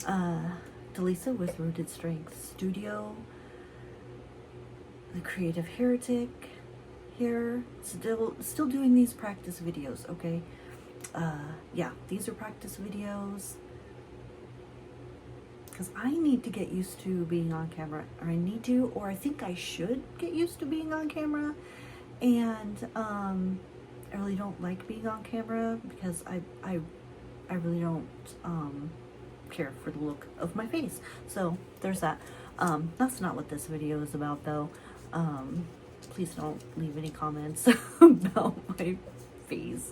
uh, Delisa with Rooted Strength Studio, the Creative Heretic here, still doing these practice videos, okay? Yeah, these are practice videos because I need to get used to being on camera, or I think I should get used to being on camera, and I really don't like being on camera because I really don't care for the look of my face. So there's that. That's not what this video is about, though. Please don't leave any comments about my face.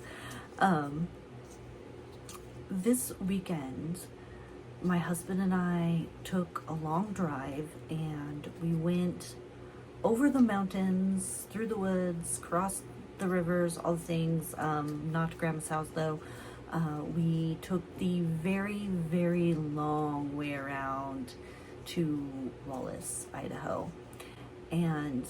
This weekend, my husband and I took a long drive, and we went over the mountains, through the woods, across the rivers, all the things. Not to Grandma's house, though. We took the very, very long way around to Wallace, Idaho. And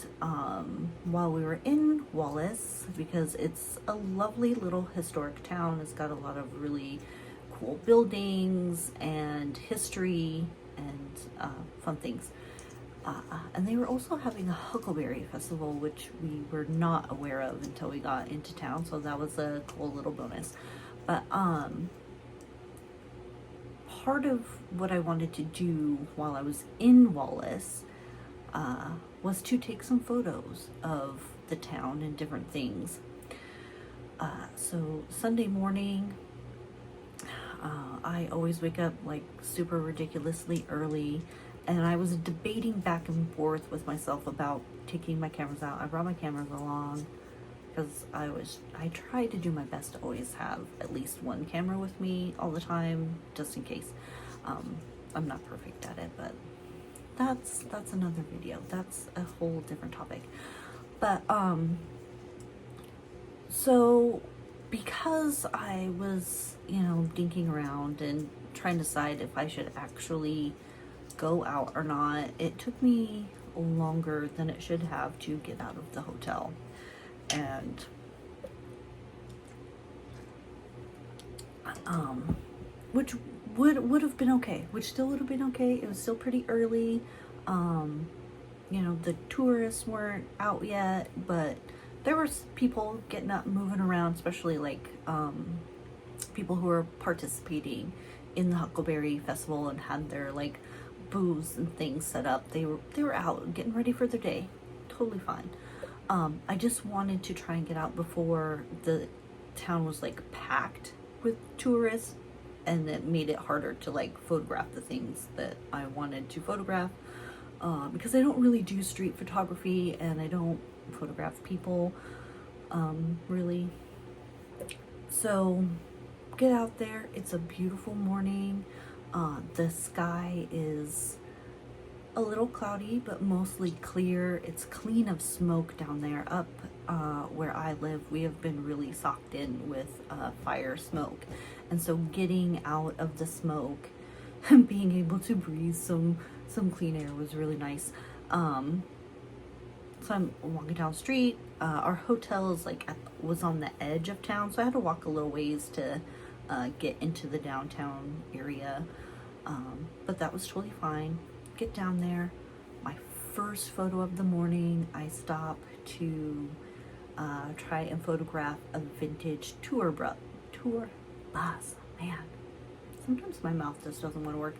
while we were in Wallace, because it's a lovely little historic town, it's got a lot of really cool buildings and history and fun things. And they were also having a Huckleberry Festival, which we were not aware of until we got into town, so that was a cool little bonus. But part of what I wanted to do while I was in Wallace was to take some photos of the town and different things. So Sunday morning, I always wake up like super ridiculously early, and I was debating back and forth with myself about taking my cameras out. I brought my cameras along because I try to do my best to always have at least one camera with me all the time, just in case. I'm not perfect at it, but that's another video. That's a whole different topic. But so because I was, dinking around and trying to decide if I should actually go out or not, it took me longer than it should have to get out of the hotel. And which would have been okay, which still would have been okay. It was still pretty early. The tourists weren't out yet, but there was people getting up, moving around, especially like people who were participating in the Huckleberry Festival and had their like booths and things set up. They were out getting ready for their day. Totally fine. I just wanted to try and get out before the town was like packed with tourists, and it made it harder to like photograph the things that I wanted to photograph, because I don't really do street photography and I don't photograph people really. So get out there. It's a beautiful morning. The sky is a little cloudy, but mostly clear. It's clean of smoke down there. Up where I live, we have been really socked in with fire smoke. And so getting out of the smoke and being able to breathe some clean air was really nice. So I'm walking down the street. Our hotel is was on the edge of town, so I had to walk a little ways to get into the downtown area. But that was totally fine. Get down there. My first photo of the morning, I stop to try and photograph a vintage tour bus. Man, sometimes my mouth just doesn't want to work.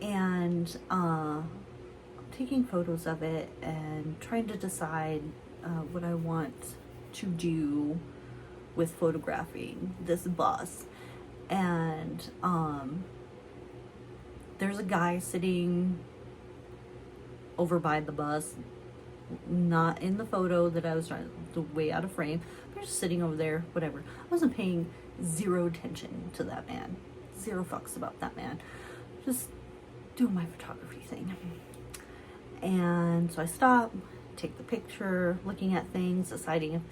And taking photos of it and trying to decide what I want to do with photographing this bus. And there's a guy sitting over by the bus, not in the photo that I was trying to way out of frame, but just sitting over there, whatever. I wasn't paying zero attention to that man. Zero fucks about that man. Just doing my photography thing. And so I stop, take the picture, looking at things, deciding,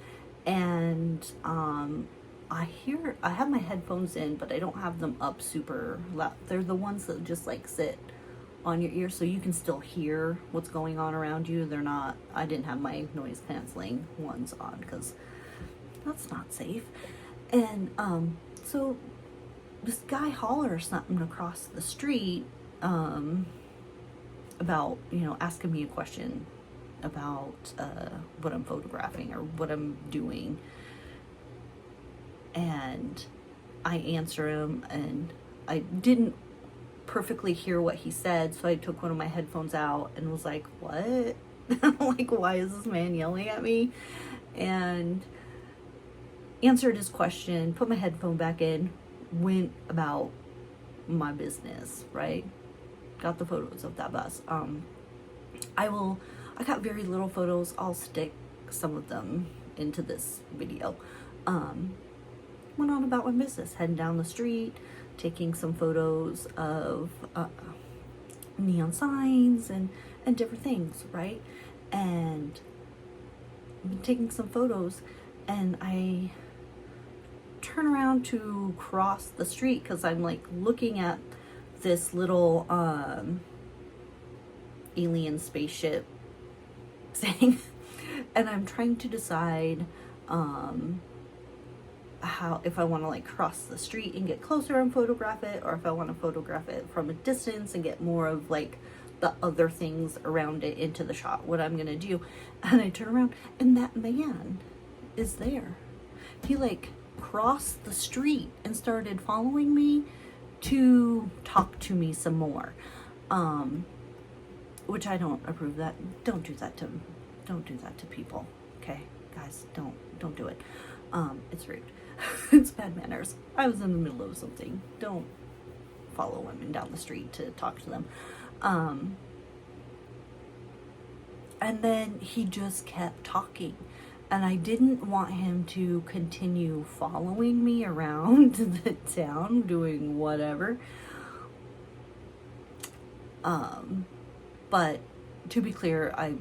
and I have my headphones in, but I don't have them up super loud. They're the ones that just like sit on your ear so you can still hear what's going on around you. I didn't have my noise canceling ones on because that's not safe. And so this guy hollers something across the street about, asking me a question about what I'm photographing or what I'm doing. And I answer him, and I didn't perfectly hear what he said, so I took one of my headphones out and was like, what? Like, why is this man yelling at me? And answered his question, put my headphone back in, went about my business, right? Got the photos of that bus. I got very little photos. I'll stick some of them into this video. Went on about my business, heading down the street, taking some photos of neon signs and different things, right? And taking some photos, and I turn around to cross the street because I'm like looking at this little alien spaceship thing, and I'm trying to decide how, if I want to like cross the street and get closer and photograph it, or if I want to photograph it from a distance and get more of like the other things around it into the shot, what I'm gonna do. And I turn around, and that man is there. He like crossed the street and started following me to talk to me some more, which I don't approve. That don't do that to people, okay, guys? Don't do it. It's rude. It's bad manners. I was in the middle of something. Don't follow women down the street to talk to them. And then he just kept talking, and I didn't want him to continue following me around the town doing whatever. But to be clear, I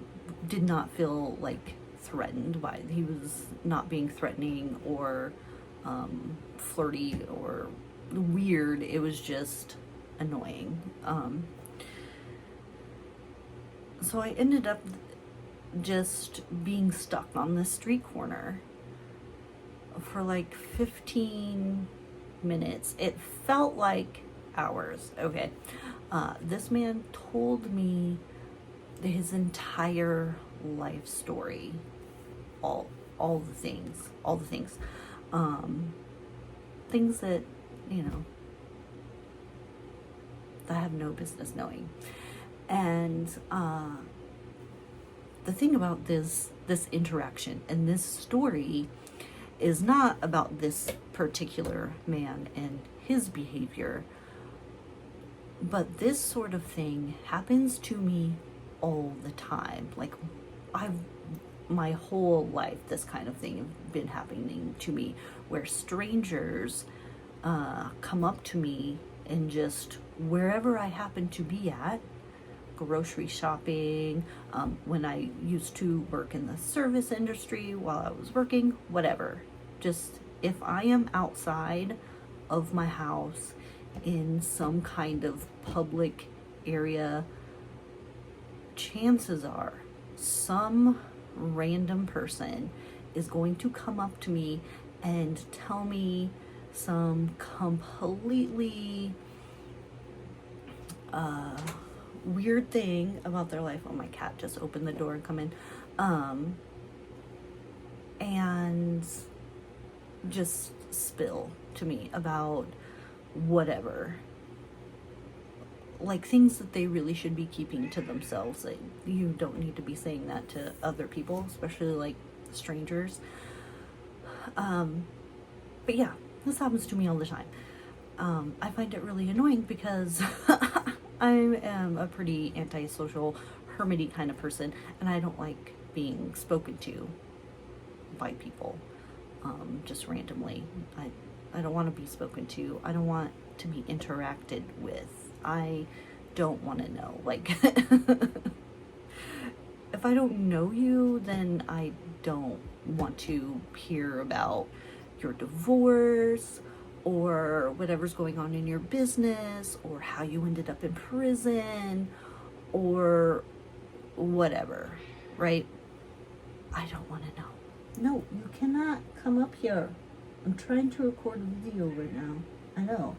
did not feel like threatened by it. He was not being threatening or flirty or weird. It was just annoying. So I ended up just being stuck on the street corner for like 15 minutes. It felt like hours. Okay. This man told me his entire life story, all the things, things that, that I have no business knowing. And the thing about this interaction and this story is not about this particular man and his behavior, but this sort of thing happens to me all the time. Like, my whole life, this kind of thing has been happening to me, where strangers come up to me and just wherever I happen to be at, grocery shopping, when I used to work in the service industry while I was working, whatever. Just if I am outside of my house in some kind of public area, chances are some random person is going to come up to me and tell me some completely weird thing about their life. Oh, my cat just opened the door and come in. And just spill to me about whatever. Like things that they really should be keeping to themselves. Like, you don't need to be saying that to other people, especially like strangers. But yeah, this happens to me all the time. I find it really annoying because I am a pretty antisocial, hermity kind of person, and I don't like being spoken to by people just randomly. I don't want to be spoken to. I don't want to be interacted with. I don't want to know. Like, if I don't know you, then I don't want to hear about your divorce or whatever's going on in your business or how you ended up in prison or whatever, right? I don't want to know. No, you cannot come up here. I'm trying to record a video right now. I know.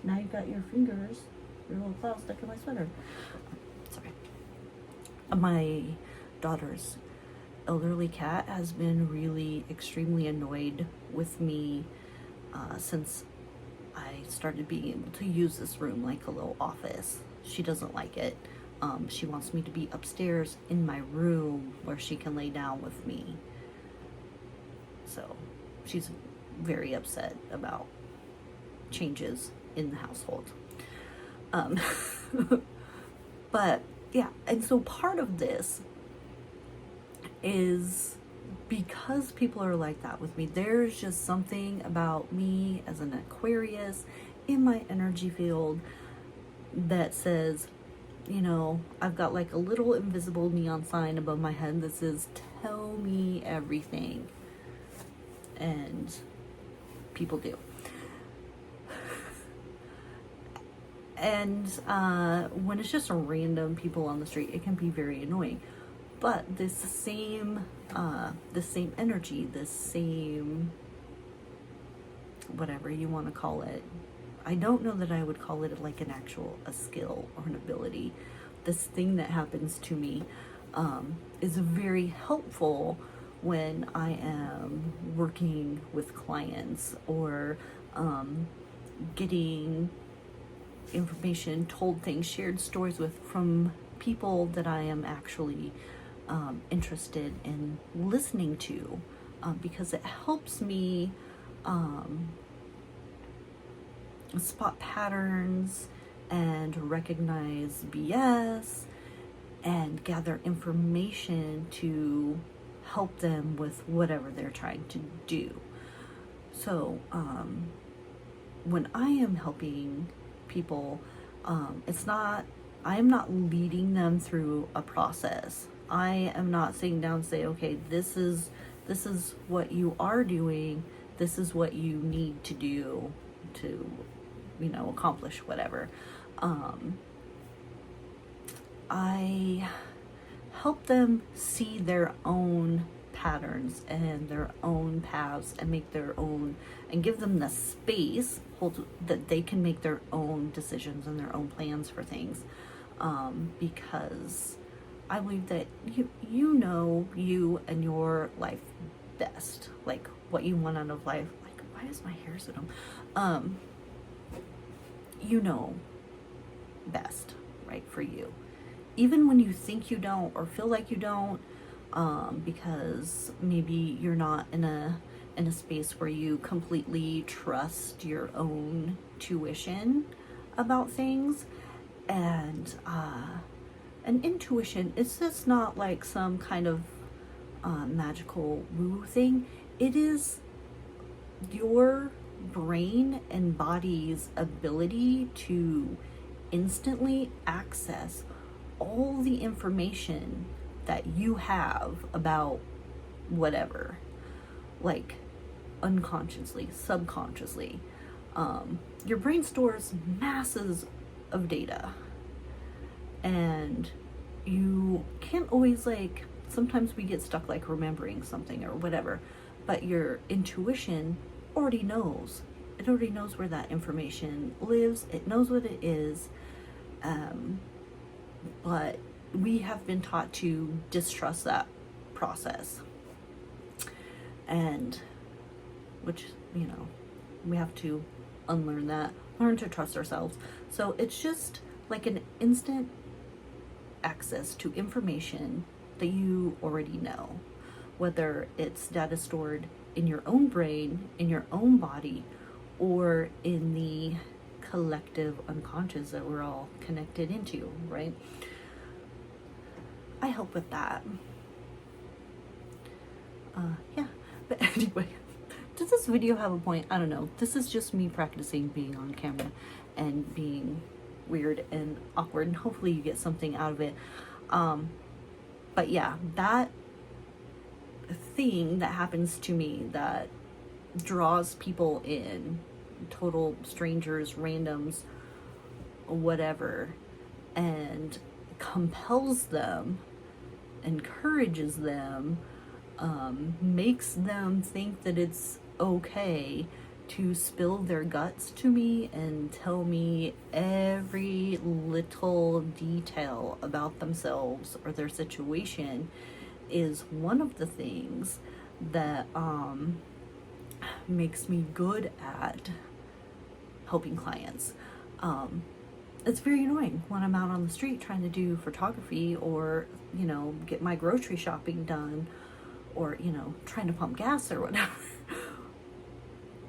Now you've got your fingers, your little claws stuck in my sweater. Sorry. My daughter's elderly cat has been really extremely annoyed with me since I started being able to use this room like a little office. She doesn't like it. She wants me to be upstairs in my room where she can lay down with me. So she's very upset about changes in the household. But yeah, and so part of this is because people are like that with me. There's just something about me as an Aquarius in my energy field that says, you know, I've got like a little invisible neon sign above my head that says, tell me everything. And people do. And when it's just random people on the street, it can be very annoying. But this same energy, this same, whatever you want to call it, I don't know that I would call it like a skill or an ability. This thing that happens to me is very helpful when I am working with clients or getting information, told things, shared stories with from people that I am actually interested in listening to, because it helps me spot patterns and recognize BS and gather information to help them with whatever they're trying to do. So when I am helping people, I am not leading them through a process. I am not sitting down and say, okay, this is what you are doing, this is what you need to do to, you know, accomplish whatever. I help them see their own patterns and their own paths and make their own, and give them the space that they can make their own decisions and their own plans for things, because I believe that you know you and your life best, like what you want out of life. Like, why is my hair so dumb? You know best, right, for you, even when you think you don't or feel like you don't, because maybe you're not in a space where you completely trust your own tuition about things. And an intuition is just not like some kind of magical woo thing. It is your brain and body's ability to instantly access all the information that you have about whatever, like unconsciously, subconsciously. Your brain stores masses of data, and you can't always, like, sometimes we get stuck like remembering something or whatever, but your intuition already knows. It already knows where that information lives. It knows what it is. But we have been taught to distrust that process, and which, you know, we have to unlearn that, learn to trust ourselves. So it's just like an instant access to information that you already know, whether it's data stored in your own brain, in your own body, or in the collective unconscious that we're all connected into, right? I help with that. Yeah, but anyway, does this video have a point? I don't know. This is just me practicing being on camera and being weird and awkward, and hopefully you get something out of it. But yeah, that thing that happens to me that draws people in, total strangers, randoms, whatever, and compels them, encourages them, makes them think that it's okay to spill their guts to me and tell me every little detail about themselves or their situation is one of the things that makes me good at helping clients. It's very annoying when I'm out on the street trying to do photography or, you know, get my grocery shopping done or, you know, trying to pump gas or whatever.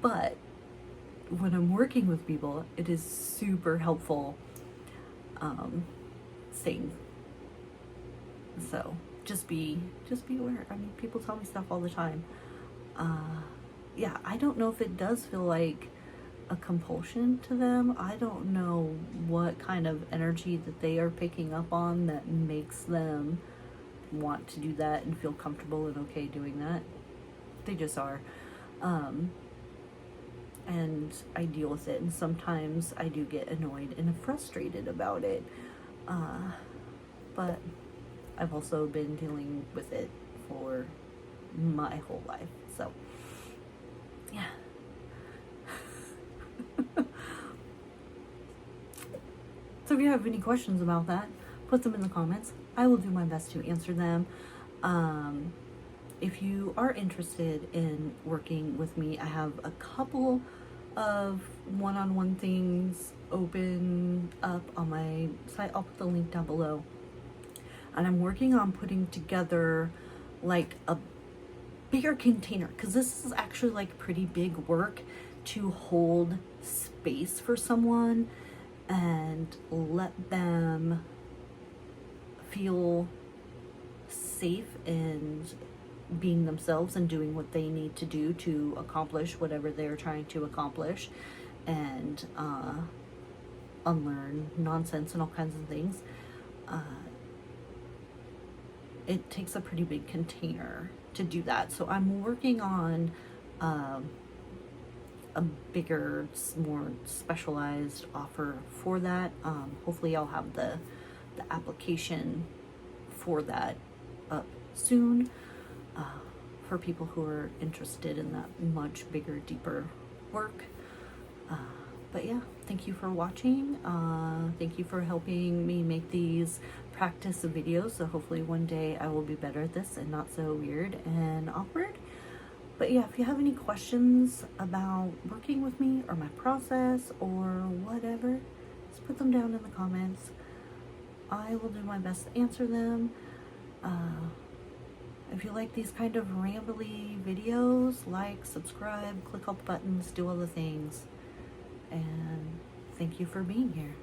But when I'm working with people, it is super helpful staying. So just be aware. I mean, people tell me stuff all the time. Yeah, I don't know if it does feel like a compulsion to them. I don't know what kind of energy that they are picking up on that makes them want to do that and feel comfortable and okay doing that. They just are. And I deal with it, and sometimes I do get annoyed and frustrated about it. But I've also been dealing with it for my whole life, so yeah. So if you have any questions about that, put them in the comments. I will do my best to answer them. If you are interested in working with me, I have a couple of one-on-one things open up on my site. I'll put the link down below. And I'm working on putting together like a bigger container, because this is actually like pretty big work to hold space for someone and let them feel safe and being themselves and doing what they need to do to accomplish whatever they're trying to accomplish, and unlearn nonsense and all kinds of things. It takes a pretty big container to do that. So I'm working on a bigger, more specialized offer for that. Hopefully I'll have the application for that up soon, for people who are interested in that much bigger, deeper work. But yeah, thank you for watching. Thank you for helping me make these practice videos. So hopefully one day I will be better at this and not so weird and awkward. But yeah, if you have any questions about working with me or my process or whatever, just put them down in the comments. I will do my best to answer them. If you like these kind of rambly videos, like, subscribe, click all the buttons, do all the things. And thank you for being here.